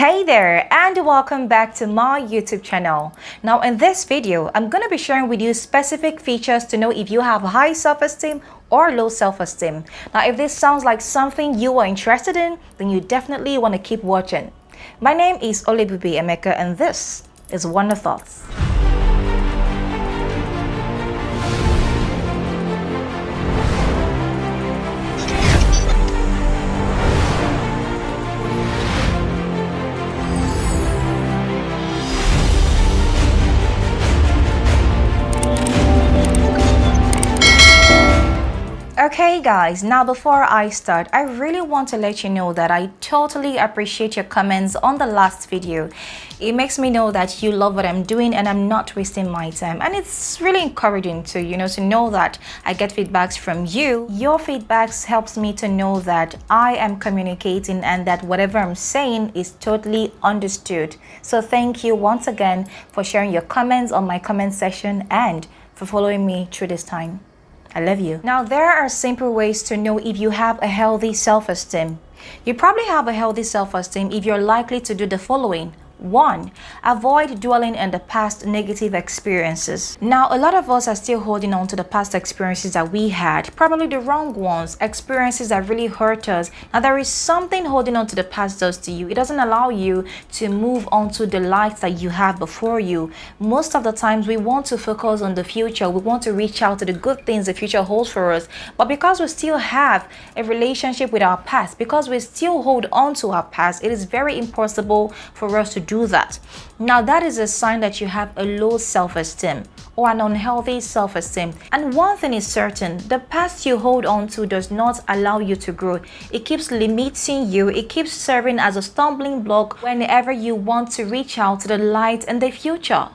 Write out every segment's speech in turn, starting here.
Hey there, and welcome back to my YouTube channel. Now in this video, I'm going to be sharing with you specific features to know if you have high self-esteem or low self-esteem. Now if this sounds like something you are interested in, then you definitely want to keep watching. My name is Olebubi Emeka and this is Wonder Thoughts. Okay guys, now before I start, I really want to let you know that I totally appreciate your comments on the last video. It makes me know that you love what I'm doing and I'm not wasting my time, and it's really encouraging to know that I get feedbacks from you. Your feedbacks helps me to know that I am communicating and that whatever I'm saying is totally understood. So thank you once again for sharing your comments on my comment section and for following me through this time. I love you. Now, there are simple ways to know if you have a healthy self-esteem. You probably have a healthy self-esteem if you're likely to do the following. 1. Avoid dwelling on the past negative experiences. Now, a lot of us are still holding on to the past experiences that we had, probably the wrong ones, experiences that really hurt us. Now, there is something holding on to the past does to you. It doesn't allow you to move on to the life that you have before you. Most of the times, we want to focus on the future. We want to reach out to the good things the future holds for us. But because we still have a relationship with our past, because we still hold on to our past, it is very impossible for us to do that. Now that is a sign that you have a low self-esteem or an unhealthy self-esteem. And one thing is certain, the past you hold on to does not allow you to grow. It keeps limiting you. It keeps serving as a stumbling block whenever you want to reach out to the light in the future.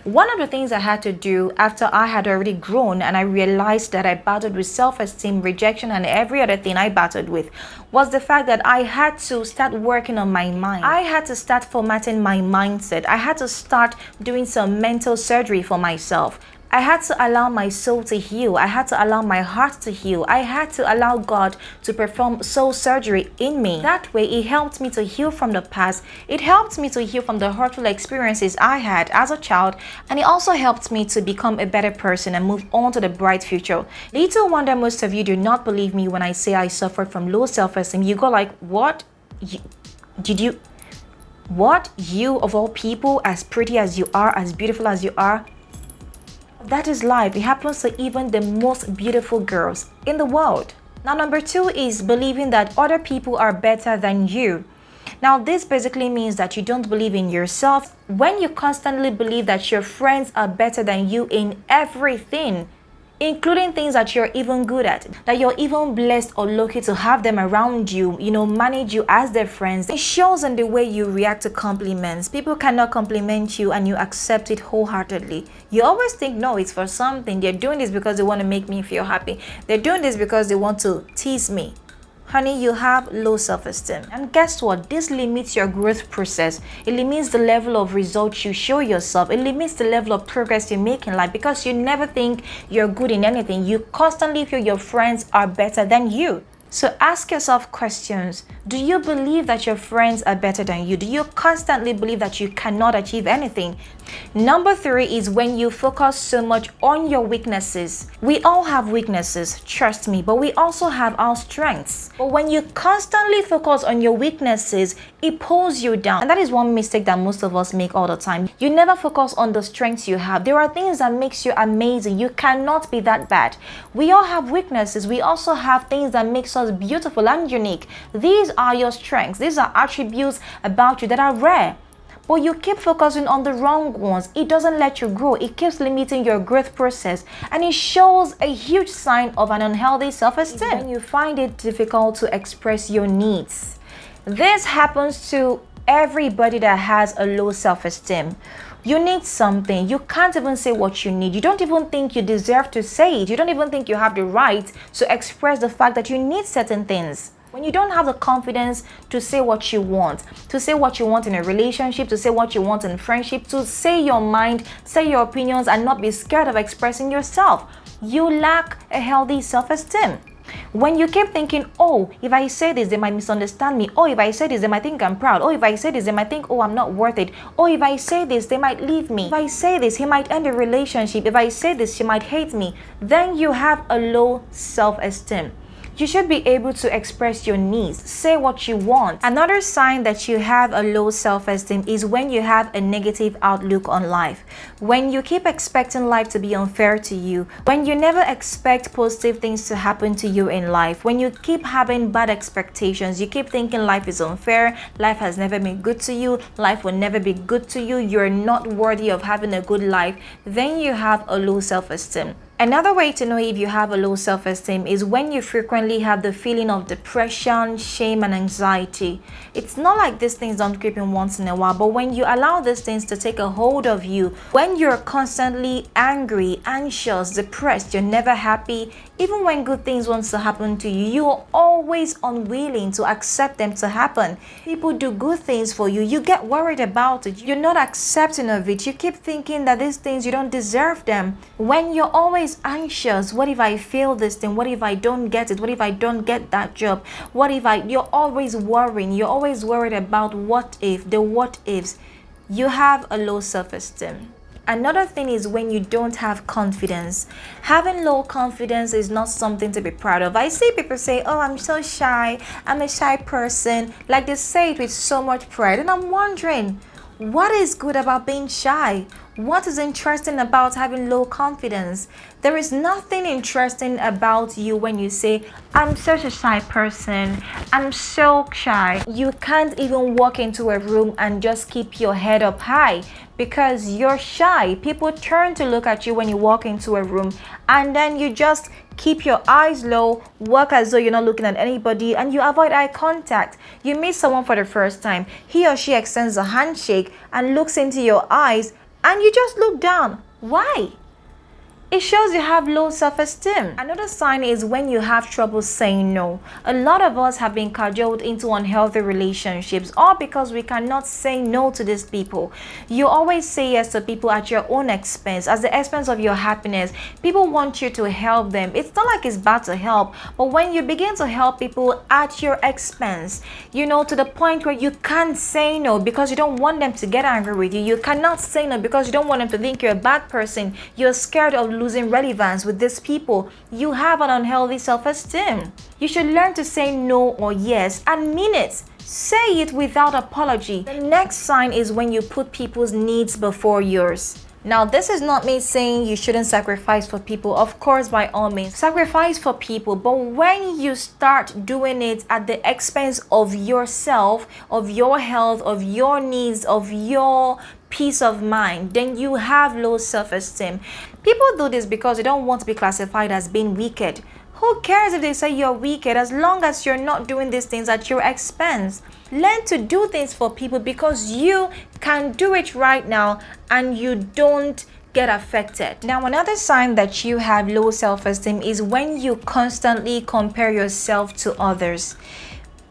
One of the things I had to do after I had already grown and I realized that I battled with self-esteem, rejection, and every other thing I battled with was the fact that I had to start working on my mind. I had to start formatting my mindset. I had to start doing some mental surgery for myself. I had to allow my soul to heal. I had to allow my heart to heal. I had to allow God to perform soul surgery in me. That way, it helped me to heal from the past. It helped me to heal from the hurtful experiences I had as a child. And it also helped me to become a better person and move on to the bright future. Little wonder most of you do not believe me when I say I suffered from low self-esteem. You go like, what? What? You of all people, as pretty as you are, as beautiful as you are? That is life. It happens to even the most beautiful girls in the world. Now, number 2 is believing that other people are better than you. Now, this basically means that you don't believe in yourself. When you constantly believe that your friends are better than you in everything, including things that you're even good at, that you're even blessed or lucky to have them around you, manage you as their friends. It shows in the way you react to compliments. People cannot compliment you and you accept it wholeheartedly. You always think, no, it's for something. They're doing this because they want to make me feel happy. They're doing this because they want to tease me. Honey, you have low self-esteem. And guess what? This limits your growth process. It limits the level of results you show yourself. It limits the level of progress you make in life because you never think you're good in anything. You constantly feel your friends are better than you. So ask yourself questions. Do you believe that your friends are better than you? Do you constantly believe that you cannot achieve anything? Number 3 is when you focus so much on your weaknesses. We all have weaknesses, trust me, but we also have our strengths. But when you constantly focus on your weaknesses, it pulls you down. And that is one mistake that most of us make all the time. You never focus on the strengths you have. There are things that makes you amazing. You cannot be that bad. We all have weaknesses. We also have things that makes us beautiful and unique. These are your strengths. These are attributes about you that are rare. But you keep focusing on the wrong ones. It doesn't let you grow. It keeps limiting your growth process. And it shows a huge sign of an unhealthy self-esteem. When you find it difficult to express your needs. This happens to everybody that has a low self-esteem. You need something. You can't even say what you need. You don't even think you deserve to say it. You don't even think you have the right to express the fact that you need certain things. When you don't have the confidence to say what you want in a relationship, to say what you want in friendship, to say your mind, say your opinions, and not be scared of expressing yourself, you lack a healthy self-esteem. When you keep thinking, oh, if I say this, they might misunderstand me. Oh, if I say this, they might think I'm proud. Oh, if I say this, they might think, oh, I'm not worth it. Oh, if I say this, they might leave me. If I say this, he might end the relationship. If I say this, she might hate me. Then you have a low self-esteem. You should be able to express your needs, say what you want. Another sign that you have a low self-esteem is when you have a negative outlook on life. When you keep expecting life to be unfair to you, when you never expect positive things to happen to you in life, when you keep having bad expectations, you keep thinking life is unfair, life has never been good to you, life will never be good to you, you're not worthy of having a good life, then you have a low self-esteem. Another way to know if you have a low self-esteem is when you frequently have the feeling of depression, shame, and anxiety. It's not like these things don't creep in once in a while, but when you allow these things to take a hold of you, when you're constantly angry, anxious, depressed, you're never happy, even when good things want to happen to you, you're always unwilling to accept them to happen. People do good things for you, you get worried about it, you're not accepting of it, you keep thinking that these things, you don't deserve them. When you're always anxious, what if I fail this thing, what if I don't get it, what if I don't get that job, you're always worrying, you're always worried about what if, the what ifs, you have a low self-esteem. Another thing is when you don't have confidence. Having low confidence is not something to be proud of. I see people say, oh, I'm so shy, I'm a shy person, like they say it with so much pride, and I'm wondering, what is good about being shy? What is interesting about having low confidence? There is nothing interesting about you when you say, I'm such a shy person, I'm so shy. You can't even walk into a room and just keep your head up high because you're shy. People turn to look at you when you walk into a room, and then you just keep your eyes low, walk as though you're not looking at anybody, and you avoid eye contact. You meet someone for the first time, he or she extends a handshake and looks into your eyes, and you just look down. Why? It shows you have low self-esteem. Another sign is when you have trouble saying no. A lot of us have been cajoled into unhealthy relationships, all because we cannot say no to these people. You always say yes to people at your own expense, at the expense of your happiness. People want you to help them. It's not like it's bad to help, but when you begin to help people at your expense, to the point where you can't say no because you don't want them to get angry with you. You cannot say no because you don't want them to think you're a bad person. You're scared of losing relevance with these people. You have an unhealthy self-esteem. You should learn to say no or yes and mean it. Say it without apology. The next sign is when you put people's needs before yours. Now, this is not me saying you shouldn't sacrifice for people. Of course, by all means, sacrifice for people. But when you start doing it at the expense of yourself, of your health, of your needs, of your peace of mind, then you have low self-esteem. People do this because they don't want to be classified as being wicked. Who cares if they say you're wicked, as long as you're not doing these things at your expense? Learn to do things for people because you can do it right now and you don't get affected. Now, another sign that you have low self-esteem is when you constantly compare yourself to others.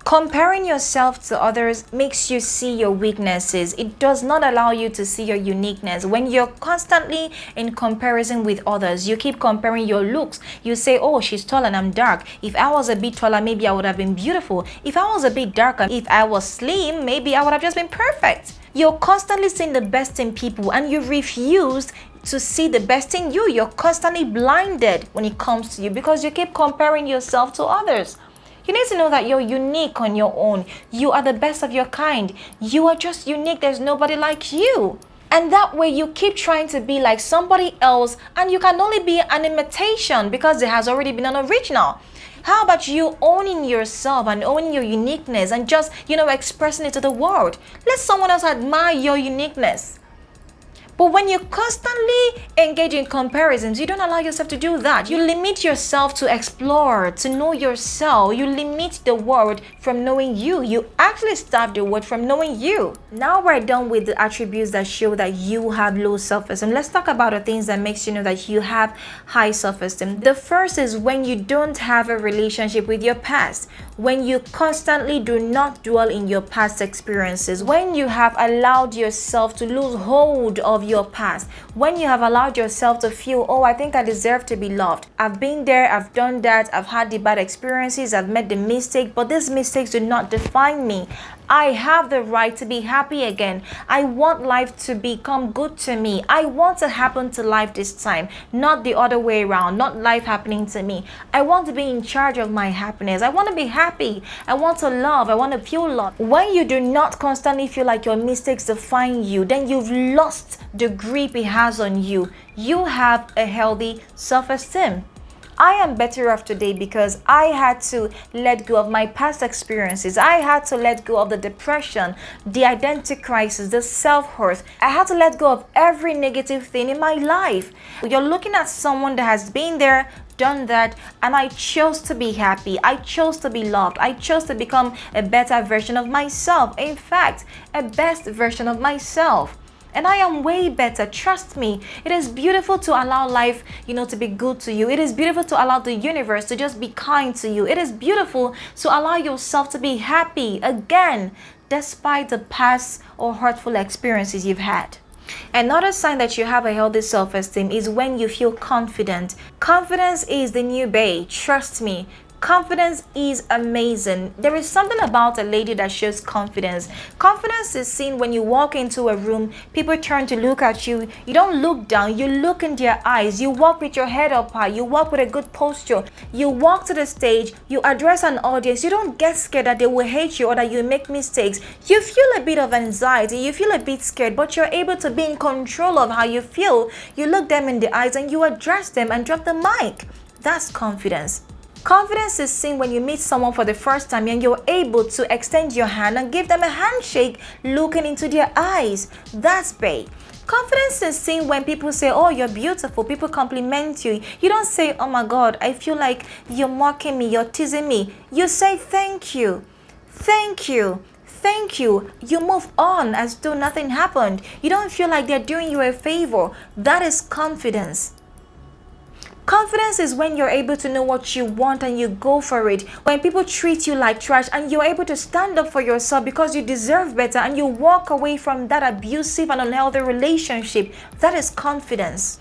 Comparing yourself to others makes you see your weaknesses. It does not allow you to see your uniqueness. When you're constantly in comparison with others, you keep comparing your looks. You say, oh, she's tall and I'm dark. If I was a bit taller, maybe I would have been beautiful. If I was a bit darker, if I was slim, maybe I would have just been perfect. You're constantly seeing the best in people and you refuse to see the best in you. You're constantly blinded when it comes to you because you keep comparing yourself to others. You need to know that you're unique on your own. You are the best of your kind. You are just unique. There's nobody like you. And that way you keep trying to be like somebody else and you can only be an imitation because there has already been an original. How about you owning yourself and owning your uniqueness and just, expressing it to the world? Let someone else admire your uniqueness. But when you constantly engage in comparisons, you don't allow yourself to do that. You limit yourself to explore, to know yourself. You limit the world from knowing you. You actually stop the world from knowing you. Now we're done with the attributes that show that you have low self-esteem. Let's talk about the things that makes you know that you have high self-esteem. The first is when you don't have a relationship with your past. When you constantly do not dwell in your past experiences. When you have allowed yourself to lose hold of your past, when you have allowed yourself to feel, oh, I think I deserve to be loved. I've been there, I've done that, I've had the bad experiences, I've made the mistake, but these mistakes do not define me. I have the right to be happy again. I want life to become good to me. I want to happen to life this time, not the other way around, not life happening to me. I want to be in charge of my happiness. I want to be happy. I want to love. I want to feel love. When you do not constantly feel like your mistakes define you, then you've lost the grip it has on you. You have a healthy self-esteem. I am better off today because I had to let go of my past experiences. I had to let go of the depression, the identity crisis, the self-worth. I had to let go of every negative thing in my life. You're looking at someone that has been there, done that, and I chose to be happy. I chose to be loved. I chose to become a better version of myself. In fact, a best version of myself. And I am way better. Trust me. It is beautiful to allow life, to be good to you. It is beautiful to allow the universe to just be kind to you. It is beautiful to allow yourself to be happy again, despite the past or hurtful experiences you've had. Another sign that you have a healthy self-esteem is when you feel confident. Confidence is the new babe. Trust me. Confidence is amazing. There is something about a lady that shows confidence. Confidence is seen when you walk into a room, people turn to look at you. You don't look down, you look in their eyes. You walk with your head up high, you walk with a good posture. You walk to the stage, you address an audience. You don't get scared that they will hate you or that you make mistakes. You feel a bit of anxiety, you feel a bit scared, but you're able to be in control of how you feel. You look them in the eyes and you address them and drop the mic. That's confidence. Confidence is seen when you meet someone for the first time and you're able to extend your hand and give them a handshake looking into their eyes. That's babe. Confidence is seen when people say, oh, you're beautiful. People compliment you. You don't say, oh my God, I feel like you're mocking me, you're teasing me. You say, thank you. Thank you. Thank you. You move on as though nothing happened. You don't feel like they're doing you a favor. That is confidence. Confidence is when you're able to know what you want and you go for it. When people treat you like trash and you're able to stand up for yourself because you deserve better and you walk away from that abusive and unhealthy relationship. That is confidence.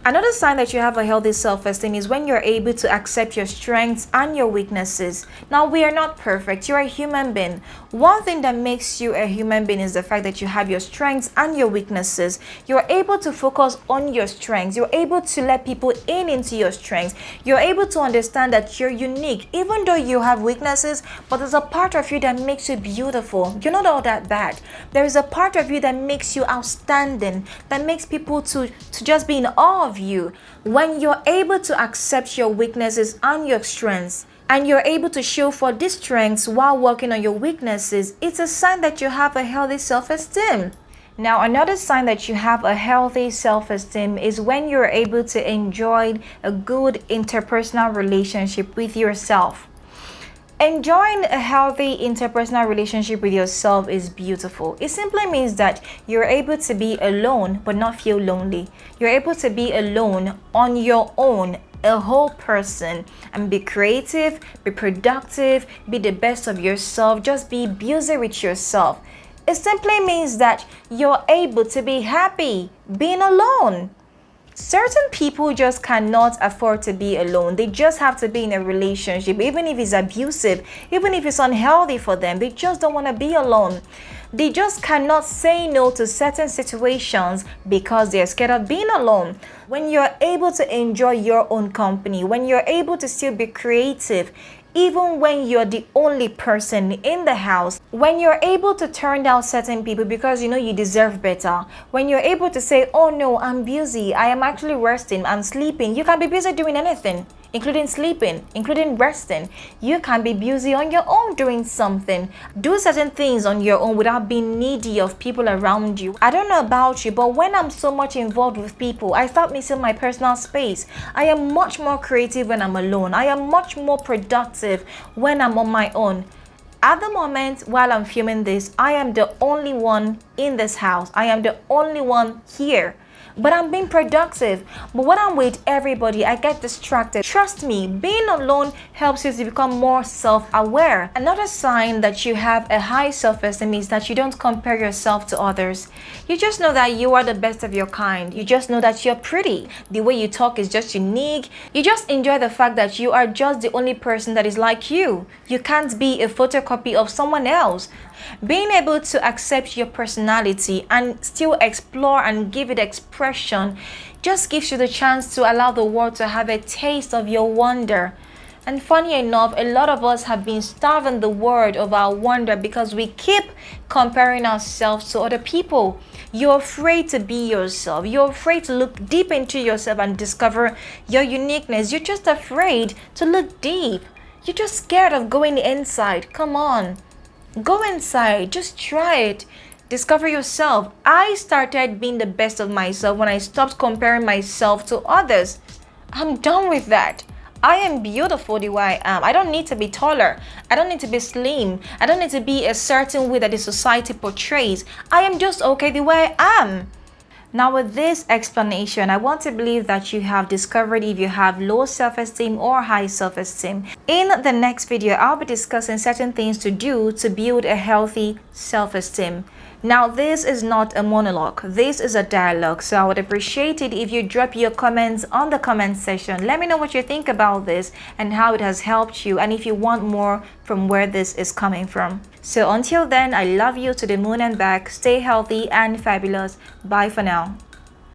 Another sign that you have a healthy self-esteem is when you're able to accept your strengths and your weaknesses. Now, we are not perfect. You're a human being. One thing that makes you a human being is the fact that you have your strengths and your weaknesses. You're able to focus on your strengths. You're able to let people into your strengths. You're able to understand that you're unique, even though you have weaknesses, but there's a part of you that makes you beautiful. You're not all that bad. There is a part of you that makes you outstanding, that makes people to just be in awe of you. When you're able to accept your weaknesses and your strengths, and you're able to show for these strengths while working on your weaknesses, it's a sign that you have a healthy self-esteem. Now, another sign that you have a healthy self-esteem is when you're able to enjoy a good interpersonal relationship with yourself. Enjoying a healthy interpersonal relationship with yourself is beautiful. It simply means that you're able to be alone but not feel lonely. You're able to be alone on your own, a whole person, and be creative, be productive, be the best of yourself, just be busy with yourself. It simply means that you're able to be happy being alone. Certain people just cannot afford to be alone. They just have to be in a relationship, even if it's abusive, even if it's unhealthy for them. They just don't want to be alone. They just cannot say no to certain situations because they're scared of being alone. When you're able to enjoy your own company, when you're able to still be creative, even when you're the only person in the house, when you're able to turn down certain people because you know you deserve better, when you're able to say, oh no, I'm busy, I am actually resting, I'm sleeping. You can be busy doing anything, including sleeping, including resting. You can be busy on your own doing something. Do certain things on your own without being needy of people around you. I don't know about you, but when I'm so much involved with people, I start missing my personal space. I am much more creative when I'm alone. I am much more productive when I'm on my own. At the moment, while I'm filming this, I am the only one in this house. I am the only one here. but I'm being productive. But when I'm with everybody, I get distracted. Trust me, being alone helps you to become more self-aware. Another sign that you have a high self-esteem is that you don't compare yourself to others. You just know that you are the best of your kind. You just know that you're pretty. The way you talk is just unique. You just enjoy the fact that you are just the only person that is like you. You can't be a photocopy of someone else. Being able to accept your personality and still explore and give it expression just gives you the chance to allow the world to have a taste of your wonder. And funny enough, a lot of us have been starving the world of our wonder because we keep comparing ourselves to other people. You're afraid to be yourself. You're afraid to look deep into yourself and discover your uniqueness. You're just afraid to look deep. You're just scared of going inside. Come on. Go inside, just try it. Discover yourself. I started being the best of myself when I stopped comparing myself to others. I'm done with that. I am beautiful the way I am. I don't need to be taller. I don't need to be slim. I don't need to be a certain way that the society portrays. I am just okay the way I am. Now with this explanation, I want to believe that you have discovered if you have low self-esteem or high self-esteem. In the next video, I'll be discussing certain things to do to build a healthy self-esteem. Now this is not a monologue, this is a dialogue, so I would appreciate it if you drop your comments on the comment section. Let me know what you think about this and how it has helped you, and if you want more from where this is coming from. So until then, I love you to the moon and back. Stay healthy and fabulous. Bye for now.